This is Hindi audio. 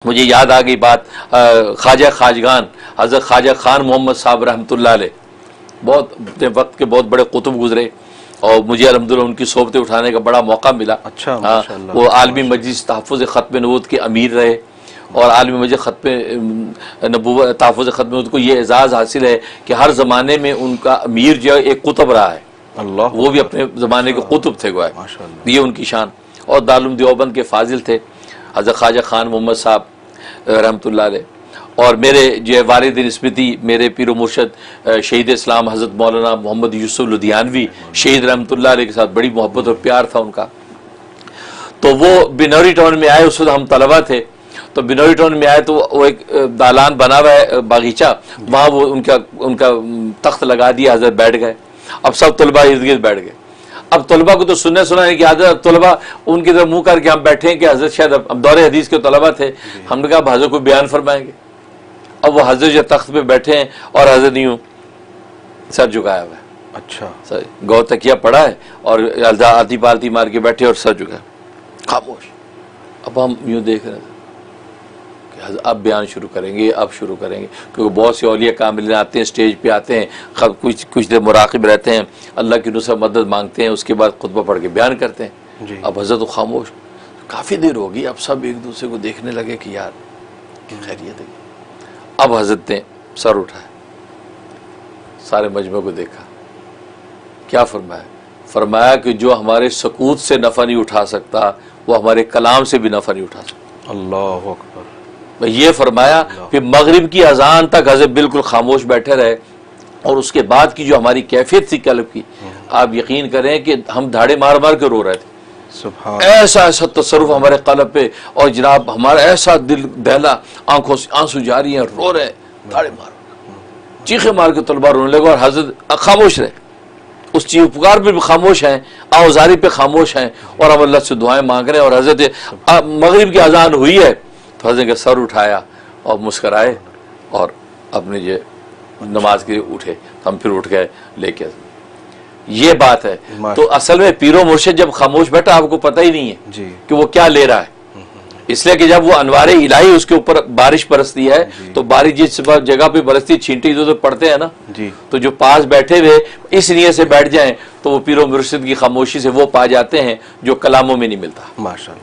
मुझे याद आ गई बात ख्वाजा खाजगान हज़रत ख्वाजा खान मोहम्मद साहब रहमतुल्लाह अलैह बहुत वक्त के बहुत बड़े कुतुब गुजरे और मुझे अल्हम्दुलिल्लाह उनकी सोबतें उठाने का बड़ा मौका मिला। अच्छा, वो आलमी मजलिस तहफ़्फ़ुज़ ख़त्म नबूवत के अमीर रहे और आलमी मजलिस ख़त्म नबूवत तहफ़्फ़ुज़ ख़त्म नबूवत को ये एजाज़ हासिल है कि हर ज़माने में उनका अमीर जो है एक कुतुब रहा है। अल्लाह, वो भी अपने ज़माने के कुतुब थे गोया, ये उनकी शान। और दारुल देवबंद के फाजिल थे हज़रत ख्वाजा खान मोहम्मद साहब रहमतुल्लाह अलैह। और मेरे जो वालिद स्मृति मेरे पीर मुर्शद शहीद इस्लाम हज़रत मौलाना मोहम्मद यूसुफ लुधियानवी शहीद रहमतुल्लाह अलैह के साथ बड़ी मोहब्बत और प्यार था उनका। तो वो बिनौरी टाउन में आए, उस वक्त हम तलबा थे, तो बिनौरी टाउन में आए तो वो एक दालान बना हुआ है बागीचा, वहाँ वो उनका तख्त लगा दिया, हज़रत बैठ गए। अब सब तलबा इर्द गिर्द बैठ गए। अब तलबा को तो सुनने सुनाने की आदत, तलबा उनकी तरफ मुंह करके हम बैठे हैं कि हज़रत शायद अब दौरे हदीस के तलबा थे, हमने कहा अब हज़रत को बयान फरमाएंगे। अब वो हज़रत जो तख्त पे बैठे हैं और हज़रत यूं सर झुकाया हुआ है। अच्छा, सर गौ तकिया पड़ा है और आधी पालती मार के बैठे और सर झुकाया, खामोश। अब हम यूं देख रहे थे कि अब बयान शुरू करेंगे, अब शुरू करेंगे, क्योंकि बहुत से औलिया कामिल आते हैं, स्टेज पे आते हैं, कुछ देर मुराकिब रहते हैं, अल्लाह की नुसरत मदद मांगते हैं, उसके बाद खुतबा पढ़ के बयान करते हैं। अब हज़रत तो खामोश, काफ़ी देर होगी, अब सब एक दूसरे को देखने लगे कि यार खैरियत है। अब हज़रत ने सर उठाया, सारे मजमे को देखा, क्या फरमाया? फरमाया कि जो हमारे सकूत से नफ़ा नहीं उठा सकता वो हमारे कलाम से भी नफ़ा नहीं उठा सकता। अल्लाह अकबर। ये फरमाया कि मगरिब की अजान तक हज़रत बिल्कुल खामोश बैठे रहे और उसके बाद की जो हमारी कैफियत थी कल्ब की, आप यकीन करें कि हम धाड़े मार मार के रो रहे थे। ऐसा ऐसा तसरुफ हमारे कल्ब पे, और जनाब हमारा ऐसा दिल दहला, आंखों से आंसू जारी हैं, रो रहे, धाड़े मार चीखे मार के तलबा रोने लगे और हज़रत खामोश रहे। उस चीख पुकार पे भी खामोश हैं, आवाजारी पे खामोश हैं और हम अल्लाह से दुआएं मांग रहे हैं। और हज़रत मगरिब की अजान हुई है तो हज़रत ने सर उठाया और मुस्कराए और अपने जो नमाज के लिए उठे, तो हम फिर उठ गए लेके। ये बात है। तो असल में पीरो मुर्शिद जब खामोश बैठा आपको पता ही नहीं है कि वो क्या ले रहा है, इसलिए कि जब वो अनवारे इलाही उसके ऊपर बारिश बरसती है तो बारिश जिस जगह पे बरसती छींटे इधर पड़ते हैं ना, तो जो पास बैठे हुए इस नियत से बैठ जाएं तो वो पीरो मुर्शिद की खामोशी से वो पा जाते हैं जो कलामों में नहीं मिलता। माशाअल्लाह।